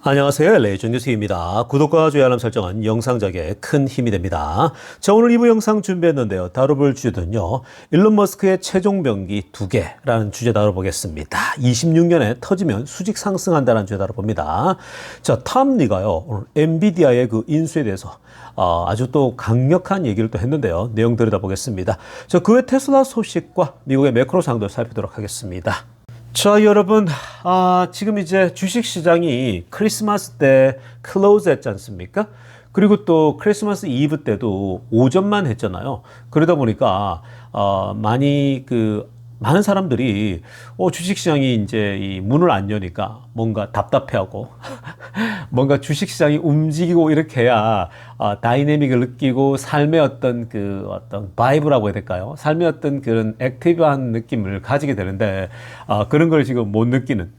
안녕하세요. 레이전뉴스입니다. 구독과 좋아요 알람 설정은 영상 작에 큰 힘이 됩니다. 자, 오늘 2부 영상 준비했는데요. 다뤄볼 주제는요. 일론 머스크의 최종 병기 2개라는 주제 다뤄보겠습니다. 26년에 터지면 수직 상승한다는 주제 다뤄봅니다. 자, 탐 리가요. 오늘 엔비디아의 그 인수에 대해서 아주 또 강력한 얘기를 또 했는데요. 내용 들여다보겠습니다. 자, 그 외 테슬라 소식과 미국의 매크로 상도 살펴보도록 하겠습니다. 자, 여러분, 지금 이제 주식시장이 크리스마스 때 클로즈 했지 않습니까? 그리고 또 크리스마스 이브 때도 오전만 했잖아요. 그러다 보니까, 많은 사람들이, 주식시장이 이제 이 문을 안 여니까 뭔가 답답해하고, 뭔가 주식시장이 움직이고 이렇게 해야, 다이내믹을 느끼고 삶의 어떤 바이브라고 해야 될까요? 삶의 어떤 그런 액티브한 느낌을 가지게 되는데, 그런 걸 지금 못 느끼는,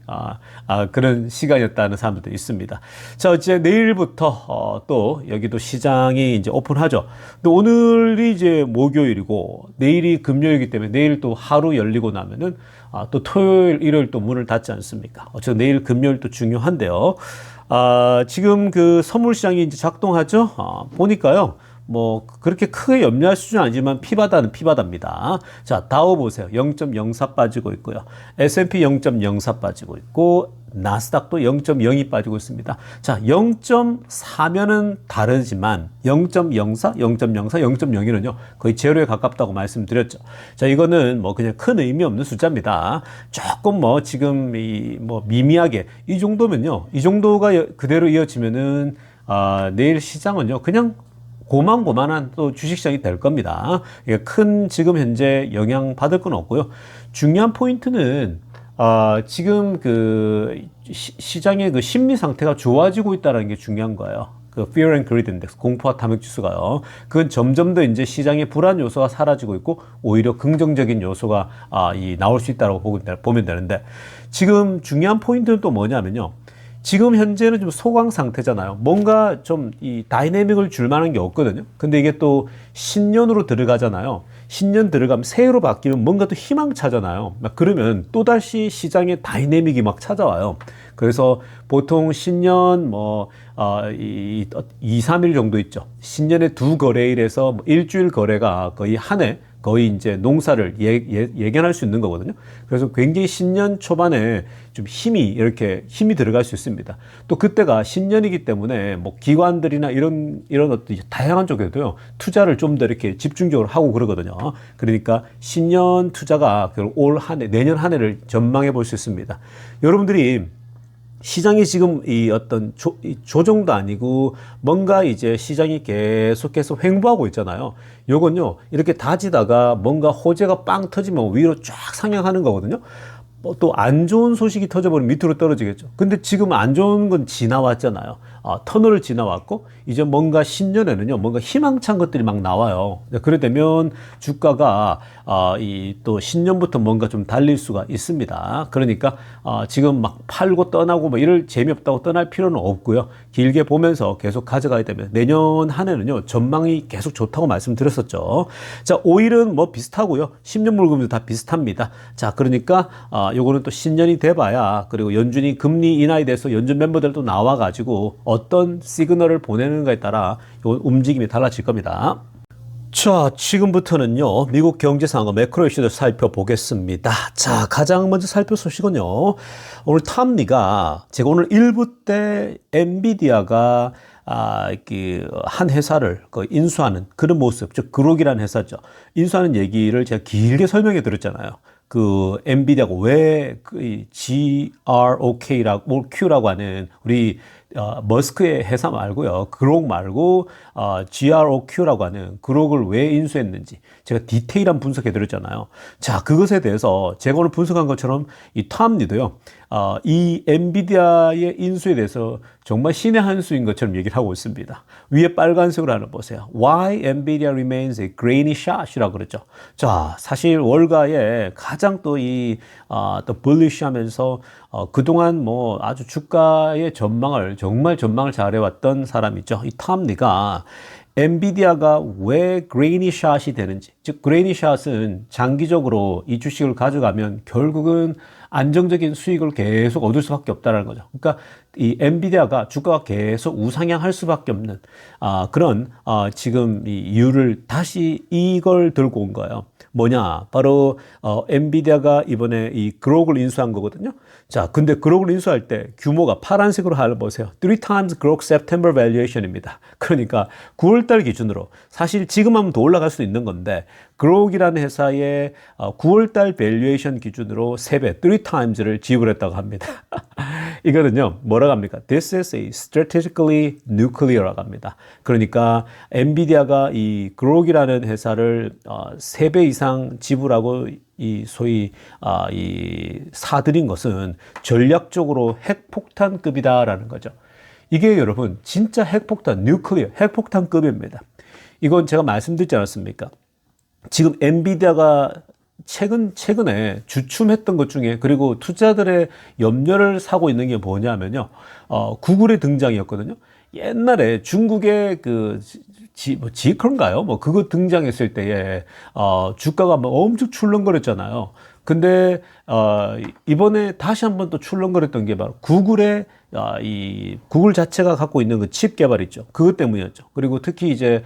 그런 시간이었다는 사람들도 있습니다. 자, 이제 내일부터, 또 여기도 시장이 이제 오픈하죠. 근데 오늘이 이제 목요일이고, 내일이 금요일이기 때문에 내일 또 하루 열리고 나면은, 또 토요일, 일요일 또 문을 닫지 않습니까? 어쨌든 내일 금요일도 중요한데요. 지금 그 선물 시장이 이제 작동하죠? 보니까요. 뭐 그렇게 크게 염려할 수준은 아니지만 피바다는 피바다입니다. 자, 다우 보세요. 0.04 빠지고 있고요. S&P 0.04 빠지고 있고 나스닥도 0.02 빠지고 있습니다. 자, 0.4면은 다르지만 0.04, 0.04, 0.01은요 거의 제로에 가깝다고 말씀드렸죠. 자, 이거는 뭐 그냥 큰 의미 없는 숫자입니다. 조금 뭐 지금 뭐 미미하게 이 정도면요, 이 정도가 그대로 이어지면은 내일 시장은요 그냥 고만고만한 또 주식시장이 될 겁니다. 큰 지금 현재 영향 받을 건 없고요. 중요한 포인트는 지금 그 시장의 그 심리 상태가 좋아지고 있다는 게 중요한 거예요. 그 Fear and Greed Index, 공포와 탐욕 지수가요. 그건 점점 더 이제 시장의 불안 요소가 사라지고 있고 오히려 긍정적인 요소가 나올 수 있다고 보면 되는데, 지금 중요한 포인트는 또 뭐냐면요. 지금 현재는 좀 소강 상태잖아요. 뭔가 좀 이 다이내믹을 줄 만한 게 없거든요. 근데 이게 또 신년으로 들어가잖아요. 신년 들어가면 새해로 바뀌면 뭔가 또 희망차잖아요. 막 그러면 또다시 시장에 다이내믹이 막 찾아와요. 그래서 보통 신년 2, 3일 정도 있죠. 신년에 두 거래일에서 뭐 일주일 거래가 거의 한 해, 거의 이제 농사를 예견할 수 있는 거거든요. 그래서 굉장히 신년 초반에 좀 힘이 들어갈 수 있습니다. 또 그때가 신년이기 때문에 뭐 기관들이나 이런 어떤 다양한 쪽에도요, 투자를 좀 더 이렇게 집중적으로 하고 그러거든요. 그러니까 신년 투자가 올 한 해, 내년 한 해를 전망해 볼 수 있습니다. 여러분들이 시장이 지금 이 어떤 조정도 아니고 뭔가 이제 시장이 계속해서 횡보하고 있잖아요. 요건요, 이렇게 다지다가 뭔가 호재가 빵 터지면 위로 쫙 상향하는 거거든요. 또 안 좋은 소식이 터져버리면 밑으로 떨어지겠죠. 근데 지금 안 좋은 건 지나왔잖아요. 터널을 지나왔고 이제 뭔가 신년에는요, 뭔가 희망찬 것들이 막 나와요. 그래 되면 주가가 또 신년부터 뭔가 좀 달릴 수가 있습니다. 그러니까 지금 막 팔고 떠나고 뭐 이럴 재미없다고 떠날 필요는 없고요. 길게 보면서 계속 가져가야 되면 내년 한 해는요, 전망이 계속 좋다고 말씀드렸었죠. 자, 5일은 뭐 비슷하고요. 10년 물금도 다 비슷합니다. 자, 그러니까 요거는 또 신년이 돼봐야, 그리고 연준이 금리 인하에 대해서 연준 멤버들도 나와가지고 어떤 시그널을 보내는가에 따라 요 움직임이 달라질 겁니다. 자, 지금부터는요, 미국 경제 상황과 매크로 이슈를 살펴보겠습니다. 자, 가장 먼저 살펴볼 소식은요, 오늘 탐리가, 제가 오늘 1부 때 엔비디아가 한 회사를 인수하는 그런 모습, 즉 그록이라는 회사죠. 인수하는 얘기를 제가 길게 설명해 드렸잖아요. 그 엔비디아가 왜 그 GROK라고 하는 우리 머스크의 회사 말고요, 그록 말고 GROQ라고 하는 그록을 왜 인수했는지 제가 디테일한 분석해 드렸잖아요. 자, 그것에 대해서 제가 오늘 분석한 것처럼 이 탐리도요, 이 엔비디아의 인수에 대해서 정말 신의 한 수인 것처럼 얘기를 하고 있습니다. 위에 빨간색으로 하나 보세요. Why Nvidia remains a grainy shot이라고 그랬죠. 자, 사실 월가에 가장 또 또 bullish-하면서 그동안 뭐 아주 주가의 정말 전망을 잘해왔던 사람이죠. 이 탐리가 엔비디아가 왜 그레이니 샷이 되는지, 즉 그레이니 샷은 장기적으로 이 주식을 가져가면 결국은 안정적인 수익을 계속 얻을 수밖에 없다는 거죠. 그러니까 이 엔비디아가 주가가 계속 우상향할 수밖에 없는 그런 지금 이 이유를 다시 이걸 들고 온 거예요. 뭐냐? 바로 엔비디아가 이번에 이 그록을 인수한 거거든요. 자, 근데 그록을 인수할 때 규모가 파란색으로 하려 보세요. 3 times 그록 September valuation입니다. 그러니까 9월달 기준으로 사실 지금 하면 더 올라갈 수 있는 건데 그록이라는 회사의 9월달 밸류에이션 기준으로 3배, 3 times를 지불했다고 합니다. 이거는요, 뭐라고 합니까? This is a strategically nuclear라고 합니다. 그러니까 엔비디아가 이 그록이라는 회사를 3배 이상 지불하고 이 소위 이 사들인 것은 전략적으로 핵폭탄급이다라는 거죠. 이게 여러분 진짜 핵폭탄, 뉴클리어, 핵폭탄급입니다. 이건 제가 말씀드렸지 않았습니까? 지금 엔비디아가 최근에 주춤했던 것 중에 그리고 투자들의 염려를 사고 있는 게 뭐냐면요. 구글의 등장이었거든요. 옛날에 중국의 지크인가요? 뭐 그거 등장했을 때에 주가가 뭐 엄청 출렁거렸잖아요. 근데 이번에 다시 한번 또 출렁거렸던 게 바로 구글의 이 구글 자체가 갖고 있는 그 칩 개발 있죠. 그것 때문이었죠. 그리고 특히 이제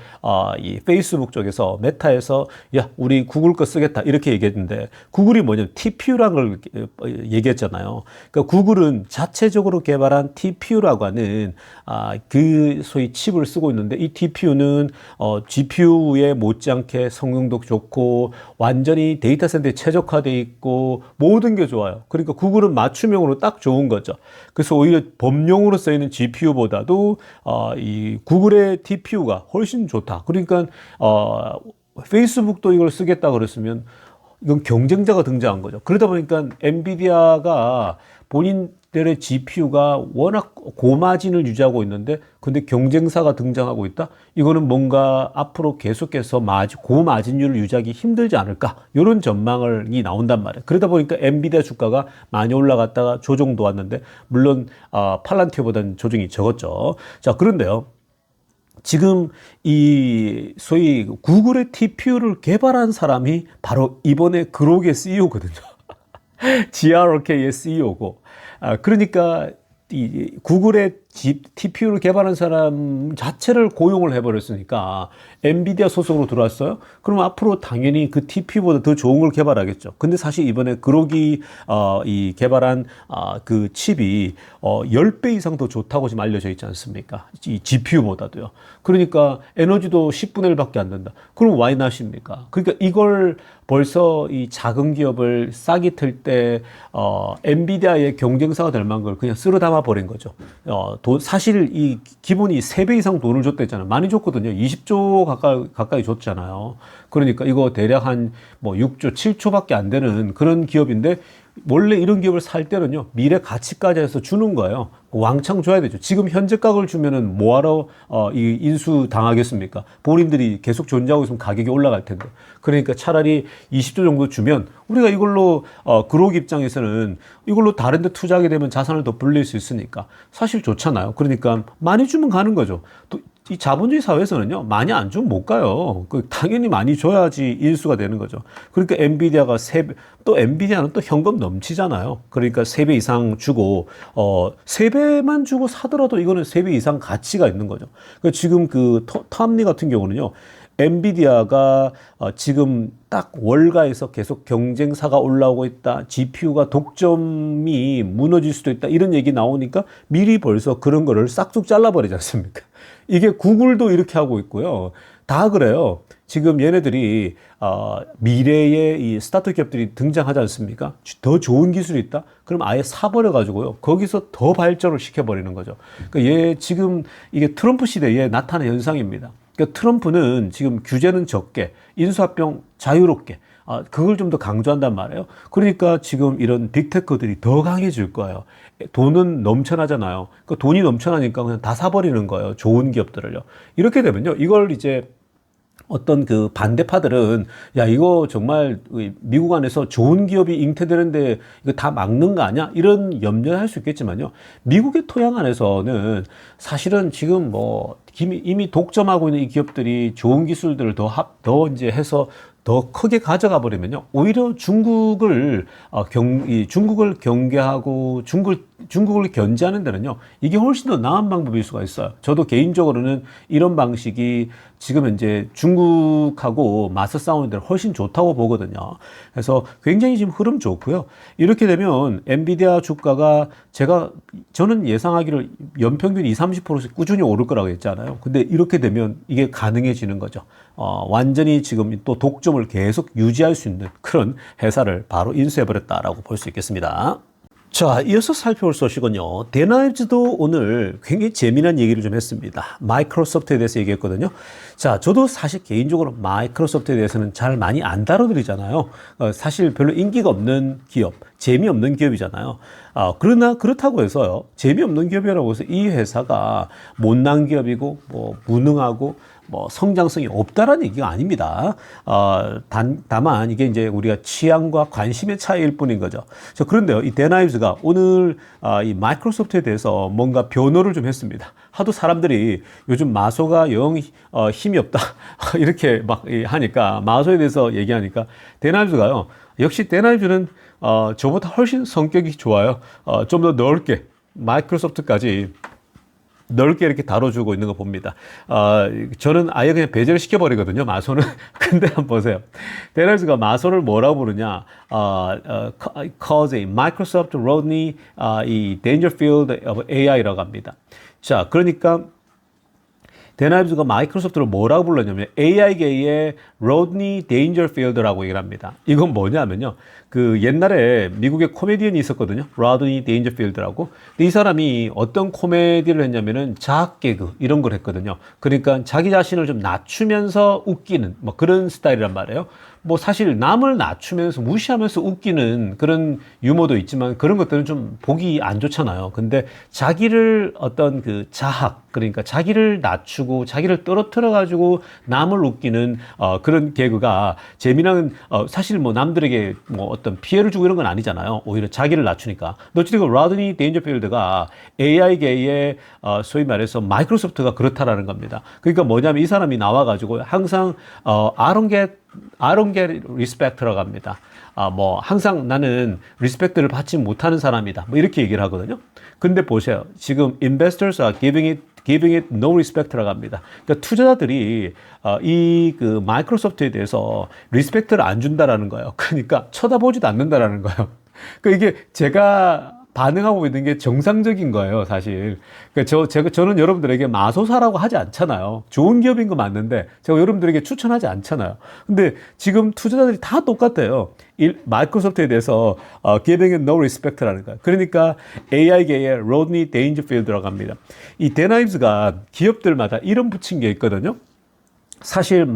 이 페이스북 쪽에서 메타에서 야 우리 구글 거 쓰겠다 이렇게 얘기했는데 구글이 뭐냐면 TPU라는 걸 얘기했잖아요. 그러니까 구글은 자체적으로 개발한 TPU라고 하는 그 소위 칩을 쓰고 있는데 이 TPU는 GPU에 못지않게 성능도 좋고 완전히 데이터 센터에 최적화되어 있고 모든 게 좋아요. 그러니까 구글은 맞춤형으로 딱 좋은 거죠. 그래서 오히려 범용으로 쓰이는 GPU보다도 이 구글의 TPU가 훨씬 좋다. 그러니까 페이스북도 이걸 쓰겠다 그랬으면 이건 경쟁자가 등장한 거죠. 그러다 보니까 엔비디아가 본인들의 GPU가 워낙 고마진을 유지하고 있는데 근데 경쟁사가 등장하고 있다? 이거는 뭔가 앞으로 계속해서 고마진율을 유지하기 힘들지 않을까? 이런 전망이 나온단 말이에요. 그러다 보니까 엔비디아 주가가 많이 올라갔다가 조정도 왔는데 물론 팔란티어보다는 조정이 적었죠. 자, 그런데요. 지금 이 소위 구글의 TPU를 개발한 사람이 바로 이번에 그록의 CEO거든요. GROK의 CEO고. 그러니까 이 구글의 TPU를 개발한 사람 자체를 고용을 해버렸으니까 엔비디아 소속으로 들어왔어요. 그럼 앞으로 당연히 그 TPU보다 더 좋은 걸 개발하겠죠. 근데 사실 이번에 그록이 이 개발한 그 칩이 10배 이상 더 좋다고 지금 알려져 있지 않습니까? 이 GPU보다도요. 그러니까 에너지도 10분의 1밖에 안 된다. 그럼 why not입니까? 그러니까 이걸 벌써 이 작은 기업을 싹이 틀 때 엔비디아의 경쟁사가 될 만한 걸 그냥 쓸어 담아 버린 거죠. 사실 이 기본이 3배 이상 돈을 줬댔잖아요. 많이 줬거든요. 20조 가까이 줬잖아요. 그러니까 이거 대략 한 뭐 6조, 7조밖에 안 되는 그런 기업인데 원래 이런 기업을 살 때는요, 미래 가치까지 해서 주는 거예요. 왕창 줘야 되죠. 지금 현재 가격을 주면은 뭐하러 이 인수 당하겠습니까? 본인들이 계속 존재하고 있으면 가격이 올라갈 텐데. 그러니까 차라리 20조 정도 주면 우리가 이걸로 그록 입장에서는 이걸로 다른 데 투자하게 되면 자산을 더 불릴 수 있으니까 사실 좋잖아요. 그러니까 많이 주면 가는 거죠. 또 이 자본주의 사회에서는요, 많이 안 주면 못 가요. 당연히 많이 줘야지 인수가 되는 거죠. 그러니까 엔비디아가 또 엔비디아는 또 현금 넘치잖아요. 그러니까 3배 이상 주고, 3배만 주고 사더라도 이거는 3배 이상 가치가 있는 거죠. 그러니까 지금 그 탐리 같은 경우는요, 엔비디아가 지금 딱 월가에서 계속 경쟁사가 올라오고 있다. GPU가 독점이 무너질 수도 있다. 이런 얘기 나오니까 미리 벌써 그런 거를 싹둑 잘라버리지 않습니까? 이게 구글도 이렇게 하고 있고요. 다 그래요. 지금 얘네들이 미래의 이 스타트업 기업들이 등장하지 않습니까? 더 좋은 기술이 있다? 그럼 아예 사버려가지고요. 거기서 더 발전을 시켜버리는 거죠. 그러니까 지금 이게 트럼프 시대에 나타난 현상입니다. 그러니까 트럼프는 지금 규제는 적게, 인수합병 자유롭게, 그걸 좀 더 강조한단 말이에요. 그러니까 지금 이런 빅테크들이 더 강해질 거예요. 돈은 넘쳐나잖아요. 그러니까 돈이 넘쳐나니까 그냥 다 사버리는 거예요. 좋은 기업들을요. 이렇게 되면요. 이걸 이제 어떤 그 반대파들은 야 이거 정말 미국 안에서 좋은 기업이 잉태되는데 이거 다 막는 거 아니야? 이런 염려할 수 있겠지만요. 미국의 토양 안에서는 사실은 지금 뭐 이미 독점하고 있는 이 기업들이 좋은 기술들을 더 이제 해서 더 크게 가져가 버리면요, 오히려 중국을 경계하고 중국을 견제하는 데는요, 이게 훨씬 더 나은 방법일 수가 있어요. 저도 개인적으로는 이런 방식이 지금 현재 중국하고 맞서 싸우는 데 훨씬 좋다고 보거든요. 그래서 굉장히 지금 흐름 좋고요. 이렇게 되면 엔비디아 주가가 저는 예상하기를 연평균 20-30%씩 꾸준히 오를 거라고 했잖아요. 근데 이렇게 되면 이게 가능해지는 거죠. 완전히 지금 또 독점을 계속 유지할 수 있는 그런 회사를 바로 인수해버렸다라고 볼 수 있겠습니다. 자, 이어서 살펴볼 소식은요, 데나이브즈도 오늘 굉장히 재미난 얘기를 좀 했습니다. 마이크로소프트에 대해서 얘기했거든요. 자, 저도 사실 개인적으로 마이크로소프트에 대해서는 잘 많이 안 다뤄드리잖아요. 사실 별로 인기가 없는 기업, 재미없는 기업이잖아요. 그러나 그렇다고 해서요, 재미없는 기업이라고 해서 이 회사가 못난 기업이고 뭐 무능하고 뭐 성장성이 없다라는 얘기가 아닙니다. 다만 이게 이제 우리가 취향과 관심의 차이일 뿐인 거죠. 그런데요, 이 데나이브즈가 오늘 이 마이크로소프트에 대해서 뭔가 변호를 좀 했습니다. 하도 사람들이 요즘 마소가 영 힘이 없다 이렇게 막 하니까, 마소에 대해서 얘기하니까 데나이브즈가요, 역시 데나이브즈는 저보다 훨씬 성격이 좋아요. 좀 더 넓게 마이크로소프트까지 넓게 이렇게 다뤄주고 있는 거 봅니다. 저는 아예 그냥 배제를 시켜버리거든요, 마소는. 근데 한번 보세요. 데나이브즈가 마소를 뭐라고 부르냐, calls a Microsoft Rodney 이 Dangerfield of AI라고 합니다. 자, 그러니까 데나이브즈가 마이크로소프트를 뭐라고 불렀냐면 AI계의 로드니 데인저필드라고 얘기를 합니다. 이건 뭐냐면요, 그 옛날에 미국에 코미디언이 있었거든요, 로드니 데인저필드라고. 근데 이 사람이 어떤 코미디를 했냐면은 자학 개그 이런 걸 했거든요. 그러니까 자기 자신을 좀 낮추면서 웃기는 뭐 그런 스타일이란 말이에요. 뭐 사실 남을 낮추면서 무시하면서 웃기는 그런 유머도 있지만 그런 것들은 좀 보기 안 좋잖아요. 근데 자기를 어떤 그 자학, 그러니까 자기를 낮추고 자기를 떨어뜨려 가지고 남을 웃기는 그런 개그가 재미난, 사실 뭐 남들에게 뭐 어떤 피해를 주고 이런 건 아니잖아요. 오히려 자기를 낮추니까. 어쨌든 라드니 데인저필드가 AI계의 소위 말해서 마이크로소프트가 그렇다라는 겁니다. 그러니까 뭐냐면 이 사람이 나와 가지고 항상 I don't get respect라고 합니다. 뭐 항상 나는 리스펙트를 받지 못하는 사람이다, 뭐 이렇게 얘기를 하거든요. 근데 보세요, 지금 investors are giving it no respect라고 합니다. 그러니까 투자자들이 이 그 마이크로소프트에 대해서 리스펙트를 안 준다라는 거예요. 그러니까 쳐다보지도 않는다라는 거예요. 그러니까 이게 제가 반응하고 있는 게 정상적인 거예요, 사실. 그러니까 저는 여러분들에게 마소사라고 하지 않잖아요. 좋은 기업인 거 맞는데 제가 여러분들에게 추천하지 않잖아요. 근데 지금 투자자들이 다 똑같아요. 마이크로소프트에 대해서 giving it no respect라는 거예요. 그러니까 AI계의 로드니 데인저필드라고 합니다. 이 데나이브즈가 기업들마다 이름 붙인 게 있거든요. 사실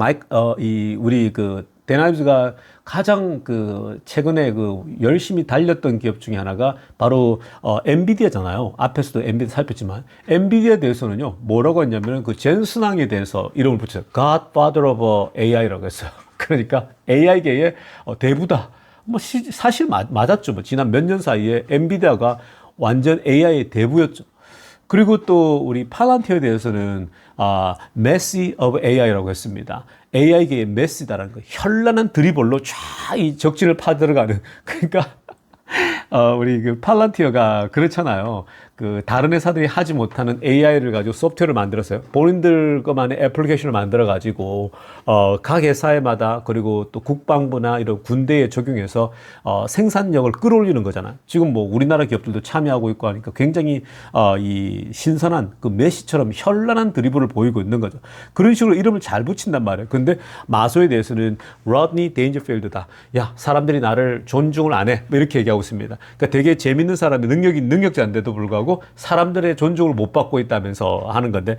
우리 그 데나이브즈가 가장 그 최근에 그 열심히 달렸던 기업 중에 하나가 바로 엔비디아잖아요. 앞에서도 엔비디아 살폈지만 엔비디아에 대해서는요, 뭐라고 했냐면 그 젠슨왕에 대해서 이름을 붙였어요. Godfather of AI라고 했어요. 그러니까 AI계의 대부다. 뭐 사실 맞았죠. 뭐 지난 몇 년 사이에 엔비디아가 완전 AI의 대부였죠. 그리고 또 우리 팔란티어에 대해서는 메시 of AI라고 했습니다. AI계의 메시다라는 거, 현란한 드리블로 쫙 이 적진을 파들어가는. 그러니까 우리 그 팔란티어가 그렇잖아요. 그 다른 회사들이 하지 못하는 AI를 가지고 소프트웨어를 만들었어요. 본인들 것만의 애플리케이션을 만들어 가지고 각 회사마다, 그리고 또 국방부나 이런 군대에 적용해서 생산력을 끌어올리는 거잖아요. 지금 뭐 우리나라 기업들도 참여하고 있고 하니까 굉장히 이 신선한 그 메시처럼 현란한 드리블을 보이고 있는 거죠. 그런 식으로 이름을 잘 붙인단 말이에요. 근데 마소에 대해서는 로드니 데인저필드다. 야, 사람들이 나를 존중을 안 해, 뭐 이렇게 얘기하고 있습니다. 그러니까 되게 재밌는 사람이 능력자인데도 불구하고 사람들의 존중을 못 받고 있다면서 하는 건데,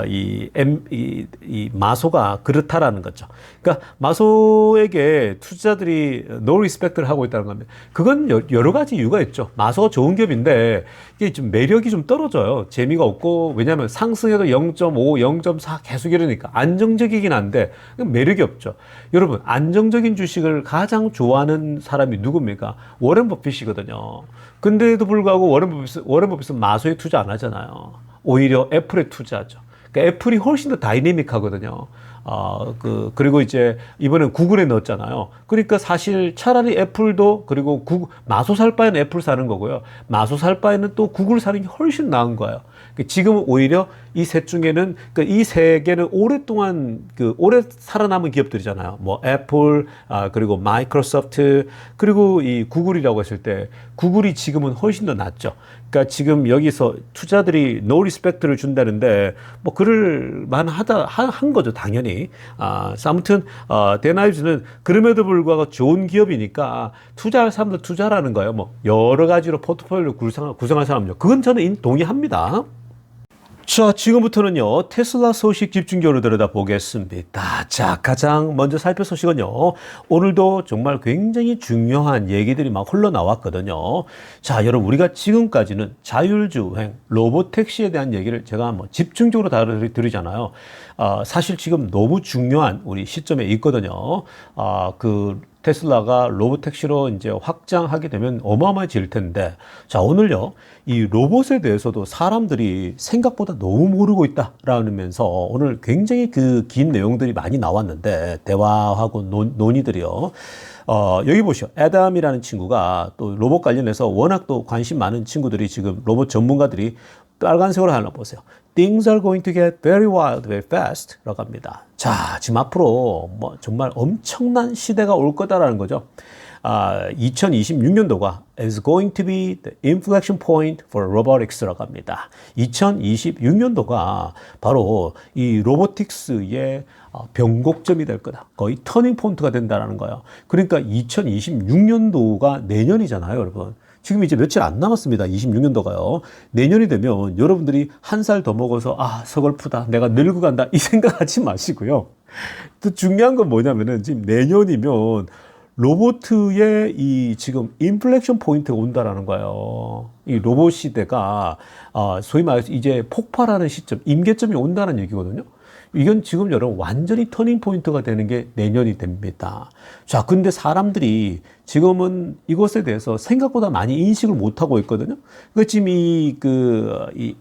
이 마소가 그렇다라는 거죠. 그러니까 마소에게 투자자들이 no respect를 하고 있다는 겁니다. 그건 여러 가지 이유가 있죠. 마소가 좋은 기업인데 이게 좀 매력이 좀 떨어져요. 재미가 없고, 왜냐하면 상승해도 0.5, 0.4 계속 이러니까 안정적이긴 한데 매력이 없죠. 여러분, 안정적인 주식을 가장 좋아하는 사람이 누굽니까? 워렌 버핏이거든요. 근데도 불구하고 워렌 버핏은 마소에 투자 안 하잖아요. 오히려 애플에 투자하죠. 그러니까 애플이 훨씬 더 다이내믹하거든요. 그리고 이제 이번엔 구글에 넣었잖아요. 그러니까 사실 차라리 애플도 그리고 마소 살 바에는 애플 사는 거고요. 마소 살 바에는 또 구글 사는 게 훨씬 나은 거예요. 지금은 오히려 이 셋 중에는 이 세 개는 오랫동안 오래 살아남은 기업들이잖아요. 뭐 애플, 그리고 마이크로소프트, 그리고 이 구글이라고 했을 때 구글이 지금은 훨씬 더 낫죠. 그러니까 지금 여기서 투자들이 no respect를 준다는데 뭐 그럴 만하다 한 거죠, 당연히. 아무튼 데나이브즈는 그럼에도 불구하고 좋은 기업이니까 투자할 사람들 투자라는 거예요. 뭐 여러 가지로 포트폴리오 구성할 사람요. 그건 저는 동의합니다. 자, 지금부터는요, 테슬라 소식 집중적으로 들여다보겠습니다. 자, 가장 먼저 살펴 소식은요, 오늘도 정말 굉장히 중요한 얘기들이 막 흘러나왔거든요. 자, 여러분, 우리가 지금까지는 자율주행, 로보택시에 대한 얘기를 제가 뭐 집중적으로 다루잖아요. 사실 지금 너무 중요한 우리 시점에 있거든요. 테슬라가 로보택시로 이제 확장하게 되면 어마어마해질 텐데, 자, 오늘요, 이 로봇에 대해서도 사람들이 생각보다 너무 모르고 있다라면서 오늘 굉장히 긴 내용들이 많이 나왔는데, 대화하고 논의들이요. 여기 보시죠. 애담이라는 친구가 또 로봇 관련해서 워낙 또 관심 많은 친구들이 지금 로봇 전문가들이 빨간색으로 하나 보세요. Things are going to get very wild very fast 라고 합니다. 자, 지금 앞으로 뭐 정말 엄청난 시대가 올 거다라는 거죠. 2026년도가 is going to be the inflection point for robotics라고 합니다. 2026년도가 바로 이 로보틱스의 변곡점이 될 거다. 거의 터닝 포인트가 된다는 거예요. 그러니까 2026년도가 내년이잖아요, 여러분. 지금 이제 며칠 안 남았습니다. 26년도가요. 내년이 되면 여러분들이 한 살 더 먹어서 서글프다. 내가 늙어간다. 이 생각하지 마시고요. 또 중요한 건 뭐냐면은 지금 내년이면 로보트의 이 지금 인플렉션 포인트가 온다라는 거예요. 이 로봇 시대가 소위 말해서 이제 폭발하는 시점, 임계점이 온다는 얘기거든요. 이건 지금 여러분 완전히 터닝 포인트가 되는 게 내년이 됩니다. 자, 근데 사람들이 지금은 이것에 대해서 생각보다 많이 인식을 못 하고 있거든요. 그 지금 이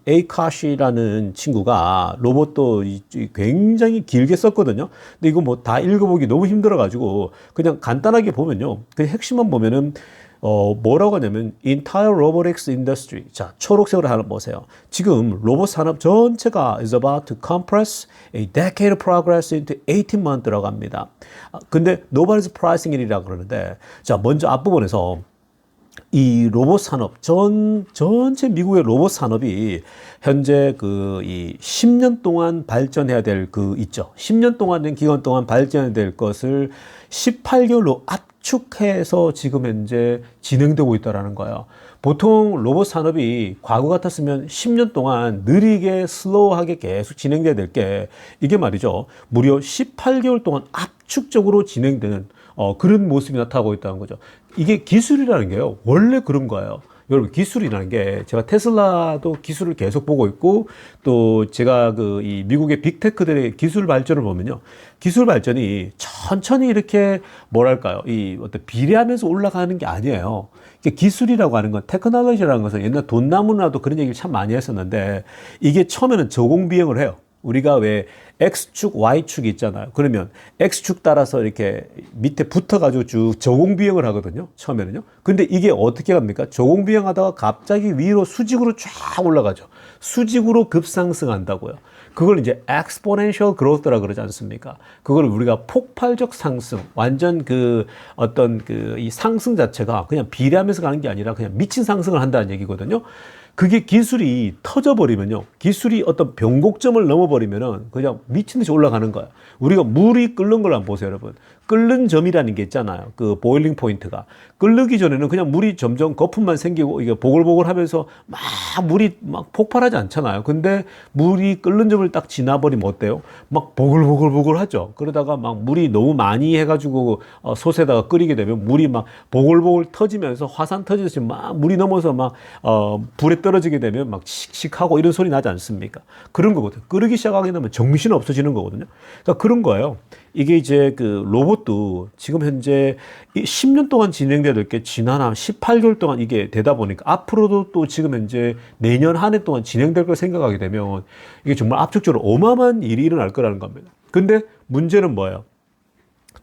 에이카시라는 친구가 로봇도 굉장히 길게 썼거든요. 근데 이거 뭐 다 읽어보기 너무 힘들어가지고 그냥 간단하게 보면요. 그 핵심만 보면은 뭐라고 하냐면 entire robotics industry. 자, 초록색으로 하나 보세요. 지금 로봇 산업 전체가 is about to compress a decade of progress into 18 months라고 합니다. 근데 nobody's pricing it이라고 그러는데, 자, 먼저 앞부분에서 이 로봇 산업 전체 미국의 로봇 산업이 현재 이 10년 동안 발전해야 될 있죠. 10년 동안 된 기간 동안 발전해야 될 것을 18개월로 압축해서 지금 현재 진행되고 있다라는 거예요. 보통 로봇 산업이 과거 같았으면 10년 동안 느리게 슬로우하게 계속 진행돼야 될 게 이게 말이죠. 무려 18개월 동안 압축적으로 진행되는 그런 모습이 나타나고 있다는 거죠. 이게 기술이라는 게요. 원래 그런 거예요. 여러분, 기술이라는 게 제가 테슬라도 기술을 계속 보고 있고 또 제가 이 미국의 빅테크들의 기술 발전을 보면요. 기술 발전이 천천히 이렇게 뭐랄까요. 이 어떤 비례하면서 올라가는 게 아니에요. 기술이라고 하는 건 테크놀로지라는 것은 옛날 돈나무나도 그런 얘기를 참 많이 했었는데 이게 처음에는 저공비용을 해요. 우리가 왜 X축, Y축이 있잖아요. 그러면 X축 따라서 이렇게 밑에 붙어가지고 쭉 저공비행을 하거든요. 처음에는요. 근데 이게 어떻게 갑니까? 저공비행 하다가 갑자기 위로 수직으로 쫙 올라가죠. 수직으로 급상승한다고요. 그걸 이제 exponential growth라 그러지 않습니까? 그걸 우리가 폭발적 상승, 완전 이 상승 자체가 그냥 비례하면서 가는 게 아니라 그냥 미친 상승을 한다는 얘기거든요. 그게 기술이 터져버리면요. 기술이 어떤 변곡점을 넘어버리면은 그냥 미친 듯이 올라가는 거야. 우리가 물이 끓는 걸 한번 보세요, 여러분. 끓는 점이라는 게 있잖아요. 그 보일링 포인트가. 끓기 전에는 그냥 물이 점점 거품만 생기고 이게 보글보글 하면서 막 물이 막 폭발하지 않잖아요. 근데 물이 끓는 점을 딱 지나버리면 어때요? 막 보글보글 하죠. 그러다가 막 물이 너무 많이 해가지고 솥에다가 끓이게 되면 물이 막 보글보글 터지면서 화산 터지듯이 막 물이 넘어서 막 불에 떨어지게 되면 막 칙칙하고 이런 소리 나지 않습니까? 그런 거거든요. 끓기 시작하게 되면 정신 없어지는 거거든요. 그러니까 그런 거예요. 이게 이제 로봇도 지금 현재 10년 동안 진행돼야 될 게 지난 한 18개월 동안 이게 되다 보니까 앞으로도 또 지금 현재 내년 한 해 동안 진행될 걸 생각하게 되면 이게 정말 압축적으로 어마어마한 일이 일어날 거라는 겁니다. 근데 문제는 뭐예요?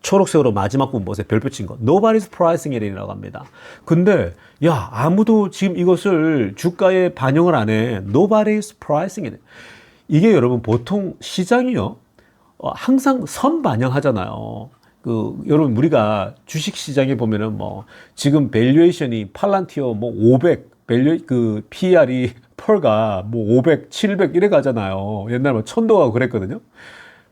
초록색으로 마지막 부분 보세요. 별표 친 거. Nobody's pricing it in이라고 합니다. 근데 야, 아무도 지금 이것을 주가에 반영을 안 해. Nobody's pricing it. 이게 여러분 보통 시장이요. 항상 선반영하잖아요. 여러분 우리가 주식 시장에 보면은 뭐 지금 밸류에이션이 팔란티어 뭐 500, PR이 펄가 뭐 500, 700 이래 가잖아요. 옛날 뭐 천도가 그랬거든요.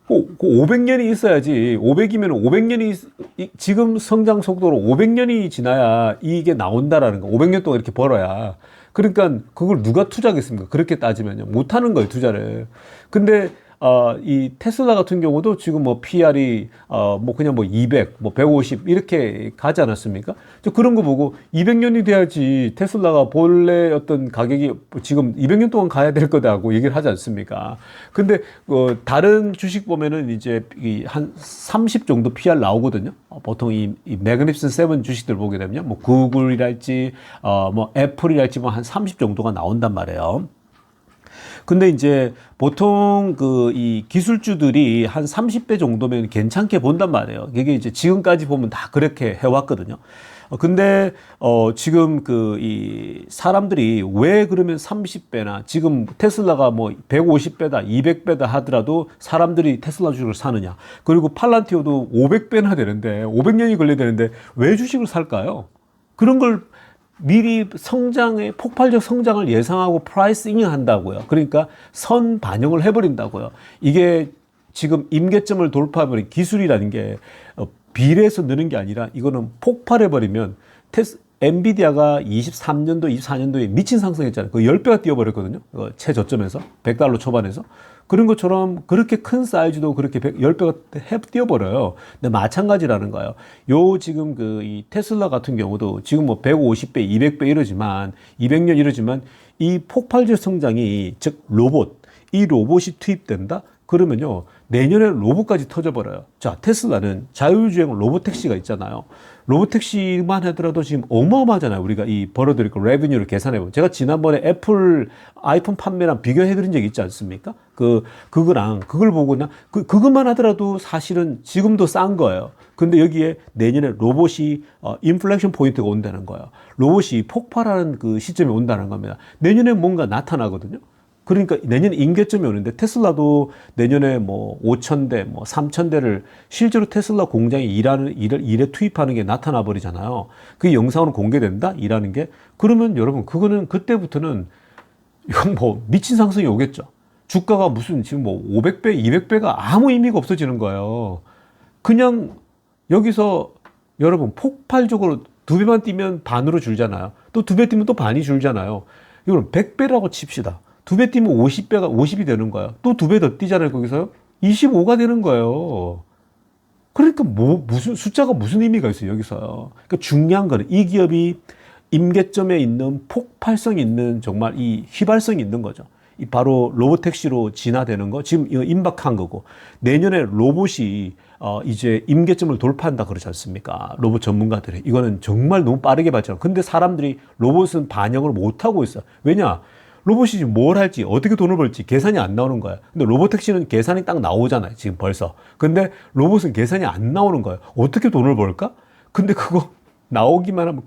500년이 있어야지. 500이면 500년이 지금 성장 속도로 500년이 지나야 이게 나온다라는 거. 500년 동안 이렇게 벌어야. 그러니까 그걸 누가 투자하겠습니까? 그렇게 따지면요. 못 하는 거예요, 투자를. 근데 이 테슬라 같은 경우도 지금 뭐 PR이 뭐 그냥 뭐 200, 뭐 150 이렇게 가지 않았습니까? 저 그런 거 보고 200년이 돼야지 테슬라가 본래 어떤 가격이 지금 200년 동안 가야 될 거다고 얘기를 하지 않습니까? 근데 다른 주식 보면은 이제 한 30 정도 PR 나오거든요. 보통 이 매그니피센트 세븐 주식들 보게 되면 뭐 구글이랄지 뭐 애플이랄지 뭐 한 30 정도가 나온단 말이에요. 근데 이제 보통 이 기술주들이 한 30배 정도면 괜찮게 본단 말이에요. 이게 이제 지금까지 보면 다 그렇게 해왔거든요. 근데 지금 이 사람들이 왜 그러면 30배나 지금 테슬라가 뭐 150배다 200배다 하더라도 사람들이 테슬라 주식을 사느냐. 그리고 팔란티오도 500배나 되는데 500년이 걸려야 되는데 왜 주식을 살까요? 그런 걸 미리 폭발적 성장을 예상하고 프라이싱 한다고요. 그러니까 선 반영을 해버린다고요. 이게 지금 임계점을 돌파해버린 기술이라는 게 비례해서 느는 게 아니라 이거는 폭발해버리면 엔비디아가 23년도, 24년도에 미친 상승했잖아요. 그 10배가 뛰어버렸거든요. 최저점에서. $100 초반에서. 그런 것처럼 그렇게 큰 사이즈도 그렇게 10배가 뛰어버려요. 근데 마찬가지라는 거예요. 지금 이 테슬라 같은 경우도 지금 뭐 150배, 200배 이러지만, 200년 이러지만 이 폭발적 성장이, 즉 이 로봇이 투입된다? 그러면요, 내년에 로봇까지 터져버려요. 자, 테슬라는 자율주행 로봇택시가 있잖아요. 로봇택시만 하더라도 지금 어마어마하잖아요. 우리가 이 벌어들일 거 레비뉴를 계산해보면. 제가 지난번에 애플 아이폰 판매랑 비교해드린 적이 있지 않습니까? 그걸 보고 그것만 하더라도 사실은 지금도 싼 거예요. 근데 여기에 내년에 로봇이 인플렉션 포인트가 온다는 거예요. 로봇이 폭발하는 그 시점이 온다는 겁니다. 내년에 뭔가 나타나거든요. 그러니까 내년 임계점이 오는데 테슬라도 내년에 뭐 5,000대, 뭐 3,000대를 실제로 테슬라 공장에 일에 투입하는 게 나타나 버리잖아요. 그게 영상으로 공개된다? 일하는 게. 그러면 여러분, 그거는 그때부터는 이건 뭐 미친 상승이 오겠죠. 주가가 무슨 지금 뭐 500배, 200배가 아무 의미가 없어지는 거예요. 그냥 여기서 여러분 폭발적으로 2배만 뛰면 반으로 줄잖아요. 또 2배 뛰면 또 반이 줄잖아요. 이건 100배라고 칩시다. 2배 뛰면 50이 되는 거야. 또 2배 더 뛰잖아요, 거기서요. 25가 되는 거예요. 그러니까 숫자가 무슨 의미가 있어요, 여기서요. 그러니까 중요한 거는 이 기업이 임계점에 있는 폭발성 있는 정말 이 휘발성이 있는 거죠. 이 바로 로봇택시로 진화되는 거, 지금 이거 임박한 거고, 내년에 로봇이 이제 임계점을 돌파한다 그러지 않습니까? 로봇 전문가들이. 이거는 정말 너무 빠르게 발전. 근데 사람들이 로봇은 반영을 못 하고 있어. 왜냐? 로봇이 뭘 할지, 어떻게 돈을 벌지 계산이 안 나오는 거야. 근데 로봇택시는 계산이 딱 나오잖아요, 지금 벌써. 근데 로봇은 계산이 안 나오는 거예요. 어떻게 돈을 벌까? 근데 그거 나오기만 하면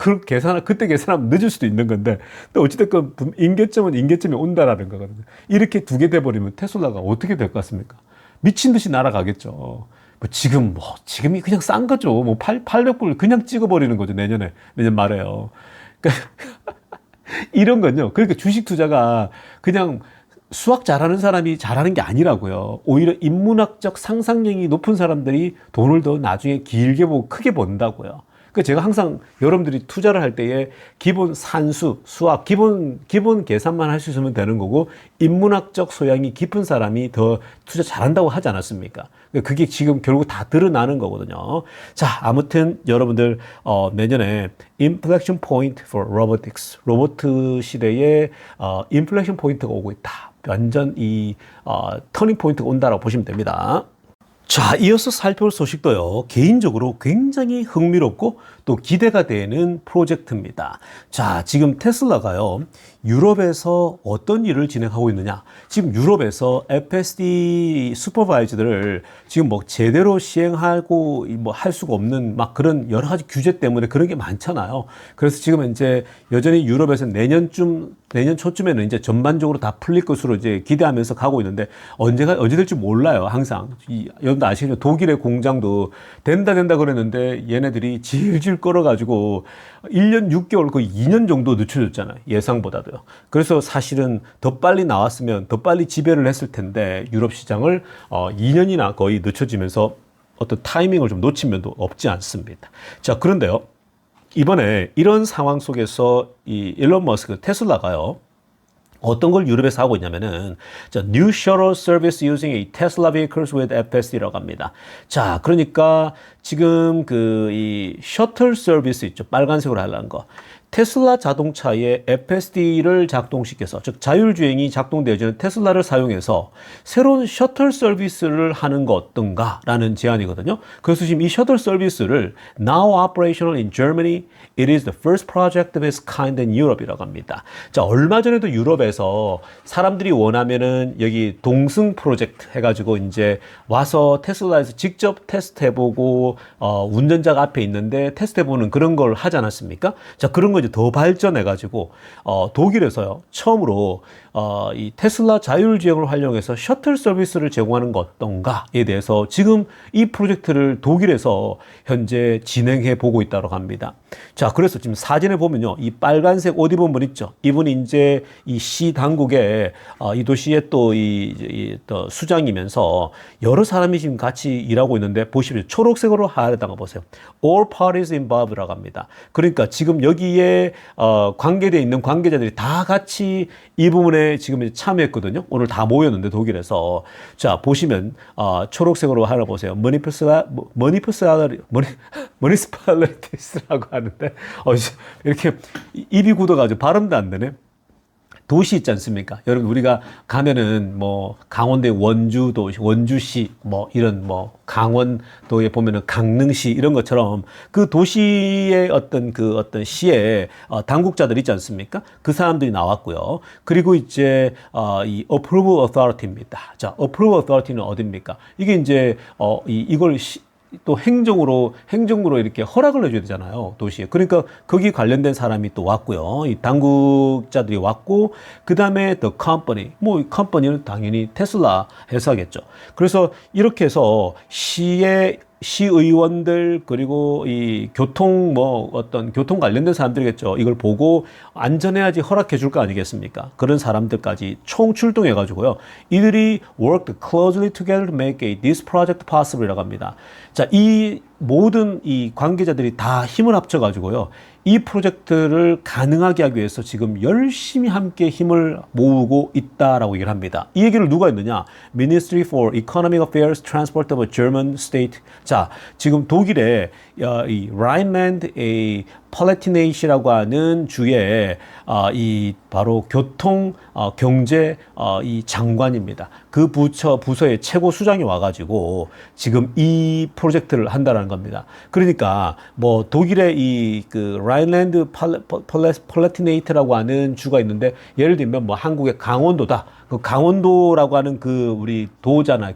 그때 계산하면 늦을 수도 있는 건데, 또 어찌됐건 임계점은 임계점이 온다라는 거거든요. 이렇게 두 개 돼버리면 테슬라가 어떻게 될 것 같습니까? 미친 듯이 날아가겠죠. 지금이 그냥 싼 거죠. 뭐 800불 그냥 찍어버리는 거죠. 내년 말에요. 그러니까 이런 건요. 그러니까 주식 투자가 그냥 수학 잘하는 사람이 잘하는 게 아니라고요. 오히려 인문학적 상상력이 높은 사람들이 돈을 더 나중에 길게 보고 크게 번다고요. 그러니까 제가 항상 여러분들이 투자를 할 때에 기본 산수, 수학, 기본 계산만 할 수 있으면 되는 거고, 인문학적 소양이 깊은 사람이 더 투자 잘한다고 하지 않았습니까? 그게 지금 결국 다 드러나는 거거든요. 자, 아무튼 여러분들 내년에 Inflection Point for Robotics, 로보트 시대에 Inflection Point가 오고 있다. 완전 터닝 포인트가 온다라고 보시면 됩니다. 자, 이어서 살펴볼 소식도요, 개인적으로 굉장히 흥미롭고 또 기대가 되는 프로젝트입니다. 자, 지금 테슬라가요, 유럽에서 어떤 일을 진행하고 있느냐? 지금 유럽에서 FSD 슈퍼바이저들을 지금 뭐 제대로 시행하고 뭐 할 수가 없는 막 그런 여러 가지 규제 때문에 그런 게 많잖아요. 그래서 지금 이제 여전히 유럽에서 내년 초쯤에는 이제 전반적으로 다 풀릴 것으로 이제 기대하면서 가고 있는데 언제 될지 몰라요. 항상. 여러분도 아시겠죠? 독일의 공장도 된다 그랬는데 얘네들이 질질 끌어가지고 1년 6개월 거의 2년 정도 늦춰졌잖아요. 예상보다도요. 그래서 사실은 더 빨리 나왔으면 더 빨리 지배를 했을 텐데 유럽 시장을 2년이나 거의 늦춰지면서 어떤 타이밍을 좀 놓친 면도 없지 않습니다. 자, 그런데요. 이번에 이런 상황 속에서 이 일론 머스크 테슬라가요. 어떤 걸 유럽에서 하고 있냐면은, 자, New Shuttle Service Using a Tesla Vehicles with FSD라고 합니다. 자, 그러니까 지금 이 셔틀 서비스 있죠. 빨간색으로 하려는 거. 테슬라 자동차에 FSD를 작동시켜서, 즉 자율주행이 작동되어지는 테슬라를 사용해서 새로운 셔틀 서비스를 하는 거 어떤가라는 제안이거든요. 그래서 지금 이 셔틀 서비스를 Now operational in Germany, it is the first project of its kind in Europe이라고 합니다. 자, 얼마 전에도 유럽에서 사람들이 원하면은 여기 동승 프로젝트 해가지고 이제 와서 테슬라에서 직접 테스트해보고 운전자가 앞에 있는데 테스트해보는 그런 걸 하지 않았습니까? 자, 그런 거 이제 더 발전해가지고 독일에서요 처음으로 이 테슬라 자율주행을 활용해서 셔틀 서비스를 제공하는 것 어떤가에 대해서 지금 이 프로젝트를 독일에서 현재 진행해 보고 있다고 합니다. 자, 그래서 지금 사진에 보면요, 이 빨간색 옷 입은 분 있죠. 이분이 이제 이 시 당국의 이 도시의 또 또 수장이면서 여러 사람이 지금 같이 일하고 있는데 보시면 초록색으로 하려다가 보세요. All parties involved라고 합니다. 그러니까 지금 여기에 관계되어 있는 관계자들이 다 같이 이 부분에 지금 참여했거든요. 오늘 다 모였는데 독일에서. 자, 보시면 초록색으로 하나 보세요. municipalities라고 하는데 이렇게 입이 굳어가지고 발음도 안 되네. 도시 있지 않습니까? 여러분, 우리가 가면은 뭐 강원도의 원주시 뭐 이런 뭐 강원도에 보면은 강릉시 이런 것처럼 그 도시의 어떤 시의 당국자들 있지 않습니까? 그 사람들이 나왔고요. 그리고 이제 이 approval authority입니다. 자, approval authority는 어디입니까? 이게 이제 이걸 또 행정으로 이렇게 허락을 해줘야 되잖아요, 도시에. 그러니까 거기 관련된 사람이 또 왔고요. 이 당국자들이 왔고, 그 다음에 the company. 뭐, 이 컴퍼니는 당연히 테슬라 회사겠죠. 그래서 이렇게 해서 시의원들, 그리고 이 교통 관련된 사람들이겠죠. 이걸 보고 안전해야지 허락해 줄 거 아니겠습니까? 그런 사람들까지 총 출동해 가지고요. 이들이 worked closely together to make this project possible이라고 합니다. 자, 이 모든 이 관계자들이 다 힘을 합쳐 가지고요. 이 프로젝트를 가능하게 하기 위해서 지금 열심히 함께 힘을 모으고 있다라고 얘기를 합니다. 이 얘기를 누가 했느냐? Ministry for Economic Affairs Transport of a German State. 자, 지금 독일의 이 Rhineland 팔레티네이시라고 하는 주에 이 바로 교통 경제 이 장관입니다. 그 부서의 최고 수장이 와가지고 지금 이 프로젝트를 한다라는 겁니다. 그러니까 뭐 독일의 이 라인랜드 팔레티네이트라고 하는 주가 있는데 예를 들면 뭐 한국의 강원도다. 그 강원도라고 하는 우리 도잖아요.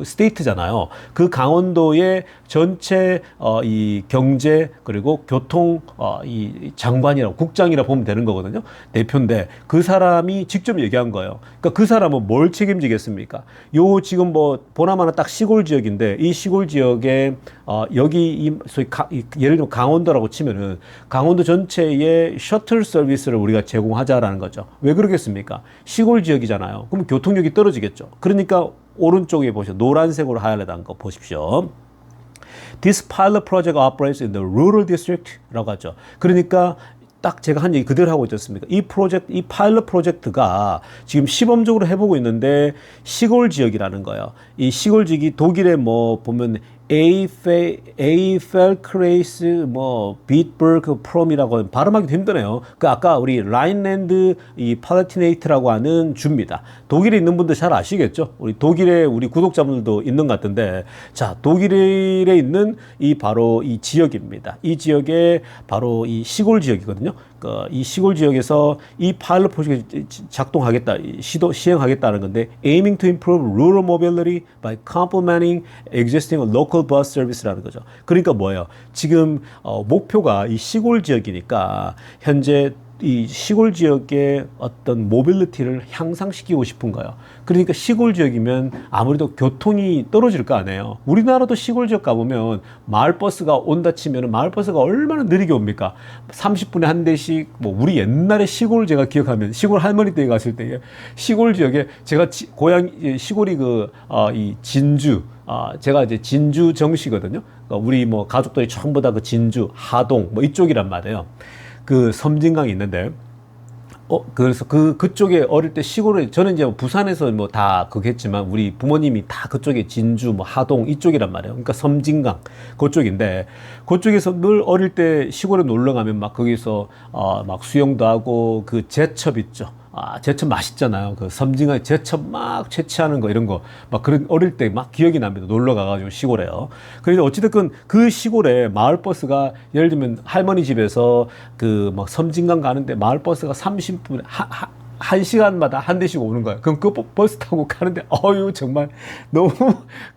스테이트잖아요. 그 강원도의 전체 이 경제 그리고 교통 이 장관이라고 국장이라고 보면 되는 거거든요. 대표인데 그 사람이 직접 얘기한 거예요. 그러니까 그 사람은 뭘 책임지겠습니까? 요 지금 뭐 보나마나 딱 시골 지역인데 이 시골 지역에 여기 소위 예를 들면 강원도라고 치면은 강원도 전체에 셔틀 서비스를 우리가 제공하자라는 거죠. 왜 그러겠습니까? 시골 지역이잖아요. 그럼 교통력이 떨어지겠죠. 그러니까 오른쪽에 보시죠. 노란색으로 하얀 거 보십시오. This pilot project operates in the rural district라고 하죠. 그러니까 딱 제가 한 얘기 그대로 하고 있지 않습니까? 이 파일럿 프로젝트가 지금 시범적으로 해보고 있는데 시골 지역이라는 거예요. 이 시골 지역이 독일에 뭐 보면 에이펠크레이스 뭐 비트버그 프롬이라고 발음하기도 힘드네요. 그 아까 우리 라인랜드 이 팔레티네이트라고 하는 주입니다. 독일에 있는 분들 잘 아시겠죠? 우리 독일에 우리 구독자분들도 있는 것 같은데, 자, 독일에 있는 바로 이 지역입니다. 이 지역에 바로 이 시골 지역이거든요. 이 시골 지역에서 이 파일럿 프로젝트 작동하겠다, 시행하겠다는 건데, aiming to improve rural mobility by complementing existing local bus service라는 거죠. 그러니까 뭐예요? 지금 목표가 이 시골 지역이니까 현재 이 시골 지역의 어떤 모빌리티를 향상시키고 싶은 거예요. 그러니까 시골 지역이면 아무래도 교통이 떨어질 거 아니에요. 우리나라도 시골 지역 가보면 마을버스가 온다 치면 마을버스가 얼마나 느리게 옵니까? 30분에 한 대씩. 뭐 우리 옛날에 시골, 제가 기억하면 시골 할머니 댁에 갔을 때 시골 지역에 제가 고향 시골이 이 진주, 제가 이제 진주 정시거든요. 그러니까 우리 뭐 가족들이 전부 다 그 진주, 하동 뭐 이쪽이란 말이에요. 그 섬진강이 있는데, 그래서 그쪽에 어릴 때 시골에, 저는 이제 부산에서 뭐 다 그겠지만 우리 부모님이 다 그쪽에 진주, 뭐 하동 이쪽이란 말이에요. 그러니까 섬진강 그쪽인데, 그쪽에서 늘 어릴 때 시골에 놀러 가면 막 거기서 막 수영도 하고, 그 제첩 있죠. 제첩 맛있잖아요. 그 섬진강에 제첩 막 채취하는 거, 이런 거 막 그런 어릴 때 막 기억이 납니다. 놀러 가가지고 시골에요. 그래서 어찌됐건 그 시골에 마을버스가, 예를 들면 할머니 집에서 그 막 섬진강 가는데 마을버스가 30분에 한 시간마다 한 대씩 오는 거예요. 그럼 그 버스 타고 가는데, 정말 너무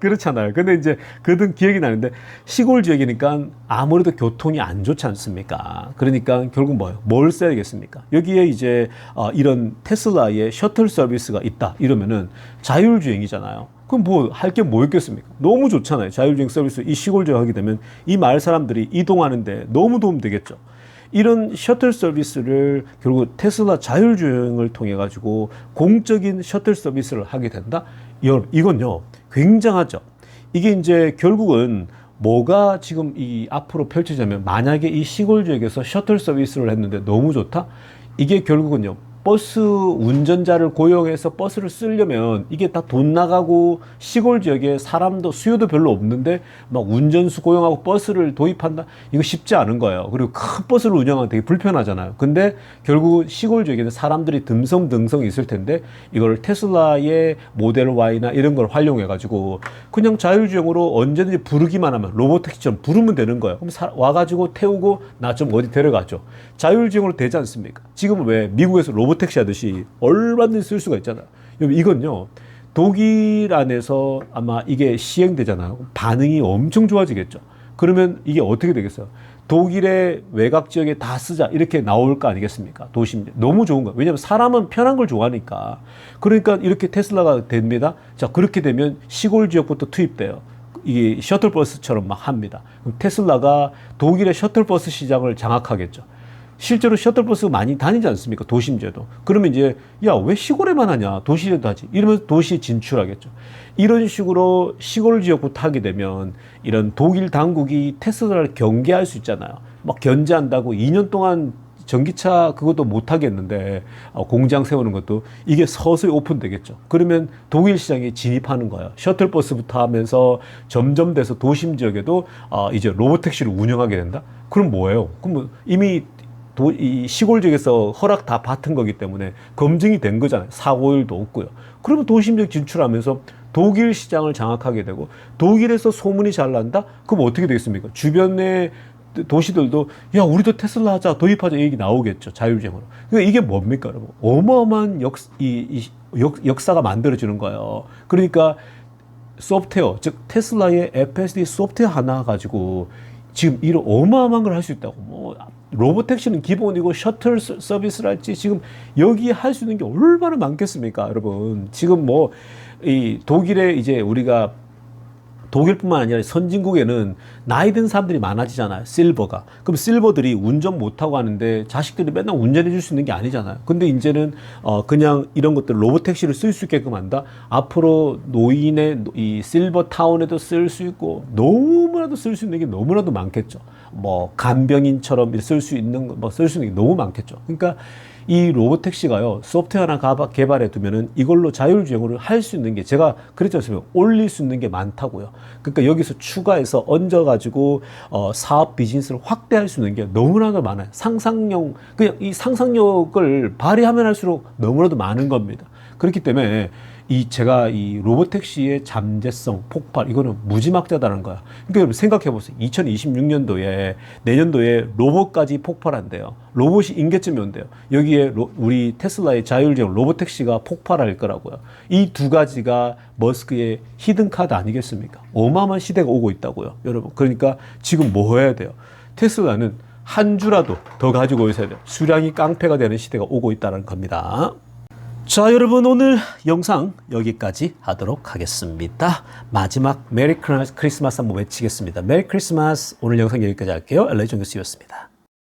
그렇잖아요. 근데 이제 그든 기억이 나는데, 시골 지역이니까 아무래도 교통이 안 좋지 않습니까? 그러니까 결국 뭐예요? 뭘 써야겠습니까? 여기에 이제 이런 테슬라의 셔틀 서비스가 있다 이러면은 자율주행이잖아요. 그럼 뭐 할 게 뭐 있겠습니까? 너무 좋잖아요. 자율주행 서비스 이 시골 지역 하게 되면 이 마을 사람들이 이동하는데 너무 도움 되겠죠. 이런 셔틀 서비스를 결국 테슬라 자율주행을 통해 가지고 공적인 셔틀 서비스를 하게 된다? 이건요, 굉장하죠. 이게 이제 결국은 뭐가 지금 이 앞으로 펼쳐지냐면, 만약에 이 시골 지역에서 셔틀 서비스를 했는데 너무 좋다? 이게 결국은요, 버스 운전자를 고용해서 버스를 쓰려면 이게 다 돈 나가고, 시골 지역에 사람도 수요도 별로 없는데 막 운전수 고용하고 버스를 도입한다? 이거 쉽지 않은 거예요. 그리고 큰 버스를 운영하면 되게 불편하잖아요. 근데 결국 시골 지역에는 사람들이 듬성듬성 있을 텐데, 이걸 테슬라의 모델 Y나 이런 걸 활용해 가지고 그냥 자율주행으로 언제든지 부르기만 하면, 로봇택시처럼 부르면 되는 거예요. 그럼 와가지고 태우고 나 좀 어디 데려가죠. 자율주행으로 되지 않습니까? 지금은 왜 미국에서 로봇택시 하듯이 얼마든지 쓸 수가 있잖아요. 이건요, 독일 안에서 아마 이게 시행되잖아요. 반응이 엄청 좋아지겠죠. 그러면 이게 어떻게 되겠어요? 독일의 외곽 지역에 다 쓰자 이렇게 나올 거 아니겠습니까? 도심 너무 좋은 거예요. 왜냐하면 사람은 편한 걸 좋아하니까. 그러니까 이렇게 테슬라가 됩니다. 자, 그렇게 되면 시골 지역부터 투입돼요. 이게 셔틀버스처럼 막 합니다. 그럼 테슬라가 독일의 셔틀버스 시장을 장악하겠죠. 실제로 셔틀버스가 많이 다니지 않습니까? 도심지에도. 그러면 이제, 야, 왜 시골에만 하냐? 도시에도 하지. 이러면서 도시에 진출하겠죠. 이런 식으로 시골 지역부터 하게 되면 이런 독일 당국이 테슬라를 경계할 수 있잖아요. 막 견제한다고 2년 동안 전기차 그것도 못 하겠는데, 공장 세우는 것도 이게 서서히 오픈되겠죠. 그러면 독일 시장에 진입하는 거예요. 셔틀버스부터 하면서 점점 돼서 도심 지역에도 이제 로봇택시를 운영하게 된다? 그럼 뭐예요? 그럼 뭐 이미 이 시골 지역에서 허락 다 받은 거기 때문에 검증이 된 거잖아요. 사고율도 없고요. 그러면 도심 지역 진출하면서 독일 시장을 장악하게 되고, 독일에서 소문이 잘 난다? 그럼 어떻게 되겠습니까? 주변의 도시들도, 야, 우리도 테슬라 하자, 도입하자, 얘기 나오겠죠. 자율주행으로. 그러니까 이게 뭡니까, 여러분? 어마어마한 역사가 만들어지는 거예요. 그러니까 소프트웨어, 즉 테슬라의 FSD 소프트웨어 하나 가지고 지금 이런 어마어마한 걸 할 수 있다고. 뭐 로봇택시는 기본이고 셔틀 서비스랄지 지금 여기에 할 수 있는 게 얼마나 많겠습니까, 여러분? 지금 뭐 이 독일에 이제 우리가, 독일뿐만 아니라 선진국에는 나이 든 사람들이 많아지잖아요. 실버가. 그럼 실버들이 운전 못하고 하는데 자식들이 맨날 운전해 줄 수 있는 게 아니잖아요. 근데 이제는 그냥 이런 것들 로봇택시를 쓸 수 있게끔 한다. 앞으로 노인의 이 실버 타운에도 쓸 수 있고, 너무나도 쓸 수 있는 게 너무나도 많겠죠. 뭐 간병인처럼 쓸 수 있는 거, 뭐 쓸 수 있는 게 너무 많겠죠. 그러니까 이 로봇택시가요, 소프트웨어 하나 개발해 두면은 이걸로 자율주행을 할 수 있는 게, 제가 그랬지 않습니까? 올릴 수 있는 게 많다고요. 그러니까 여기서 추가해서 얹어가지고 사업 비즈니스를 확대할 수 있는 게 너무나도 많아요. 상상력, 그냥 이 상상력을 발휘하면 할수록 너무나도 많은 겁니다. 그렇기 때문에 제가 이 로보택시의 잠재성, 폭발, 이거는 무지막지하다는 거야. 그러니까 여러분 생각해보세요. 2026년도에, 내년도에 로봇까지 폭발한대요. 로봇이 임계점이 온대요. 여기에 우리 테슬라의 자율주행 로보택시가 폭발할 거라고요. 이 두 가지가 머스크의 히든카드 아니겠습니까? 어마어마한 시대가 오고 있다고요. 여러분. 그러니까 지금 뭐 해야 돼요? 테슬라는 한 주라도 더 가지고 있어야 돼요. 수량이 깡패가 되는 시대가 오고 있다는 겁니다. 자, 여러분 오늘 영상 여기까지 하도록 하겠습니다. 마지막 메리 크리스마스 한번 외치겠습니다. 메리 크리스마스. 오늘 영상 여기까지 할게요. LA 정교수였습니다.